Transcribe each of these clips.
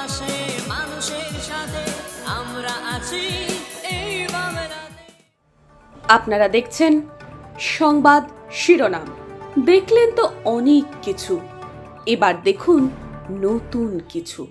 পাশে মানুষের সাথে আমরা আছি এই বাংলাতে। আপনারা দেখছেন সংবাদ শিরোনাম। দেখলেন তো অনেক কিছু, এবার দেখুন নতুন কিছু।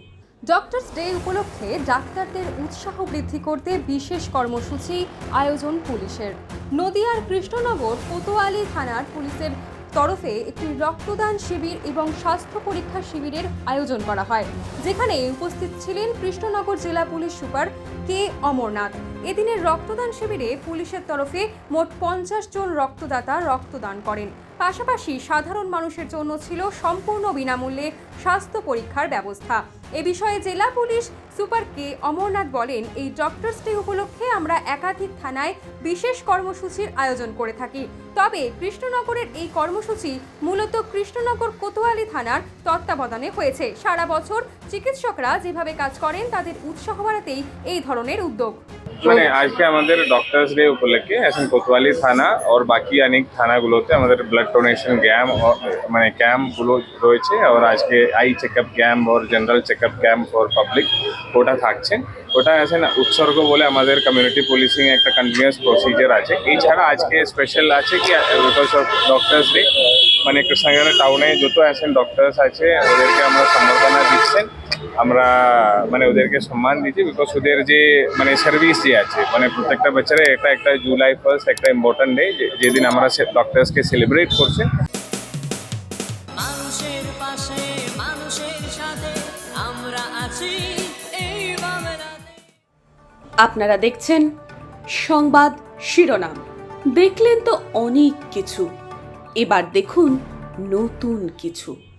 ডক্টরস ডে উপলক্ষে ডাক্তারদের উৎসাহ বৃদ্ধি করতে বিশেষ কর্মসূচি আয়োজন পুলিশের। নদিয়ার কৃষ্ণনগর কোতোয়ালি থানার পুলিশের তরফে একটি রক্তদান শিবির এবং স্বাস্থ্য পরীক্ষা শিবিরের আয়োজন করা হয়, যেখানে উপস্থিত ছিলেন কৃষ্ণনগর জেলা পুলিশ সুপার কে অমরনাথ। এদিনের রক্তদান শিবিরে পুলিশের তরফে মোট 50 জন রক্তদাতা রক্তদান করেন। পাশাপাশি সাধারণ মানুষের জন্য ছিল সম্পূর্ণ বিনামূল্যে স্বাস্থ্য পরীক্ষার ব্যবস্থা। এ বিষয়ে জেলা পুলিশ সুপার কে অমরনাথ বলেন, এই ডক্টরস ডে উপলক্ষে আমরা একাধিক থানায় বিশেষ কর্মসূচির আয়োজন করে থাকি। তবে কৃষ্ণনগরের এই কর্মসূচি মূলত কৃষ্ণনগর কোতোয়ালি থানার তত্ত্বাবধানে হয়েছে। সারা বছর চিকিৎসকরা যেভাবে কাজ করেন তাদের উৎসাহ বাড়াতেই এই ধরনের উদ্যোগ। মানে আজকে আমাদের ডক্টরস ডে উপলক্ষে এখন কোতোয়ালি থানা और বাকি অনেক থানাগুলোতে আমাদের ব্লাড ডোনেশন ক্যাম্পগুলো রয়েছে। আর আজকে আই চেকআপ ক্যাম্প আর general checkup camp for public ওটা থাকছে। ওটা আছে না উৎসর্গ বলে আমাদের কমিউনিটি পুলিশিং একটা কন্টিনিউয়াস প্রসিজার আছে। এছাড়া আজকে স্পেশাল আছে কি বিকজ অফ ডক্টরস ডে মানে কৃষ্ণনগর টাউনে যত আছেন ডক্টরস আছে ওদেরকে আমরা সম্বর্ধনা দিচ্ছেন, আমরা মানে ওদেরকে সম্মান দিচ্ছি বিকজ ওদের যে মানে সার্ভিস যে আছে মানে প্রত্যেকটা বছরে এটা একটা জুলাই 1 একটা ইম্পর্টেন্ট ডে যেদিন আমরা ডক্টরসকে সেলিব্রেট করছি। মানুষের পাশে মানুষের সাথে আমরা আছি এই বাংলাতে। আপনারা দেখছেন সংবাদ শিরোনাম। দেখলেন তো অনেক কিছু, এবার দেখুন নতুন কিছু।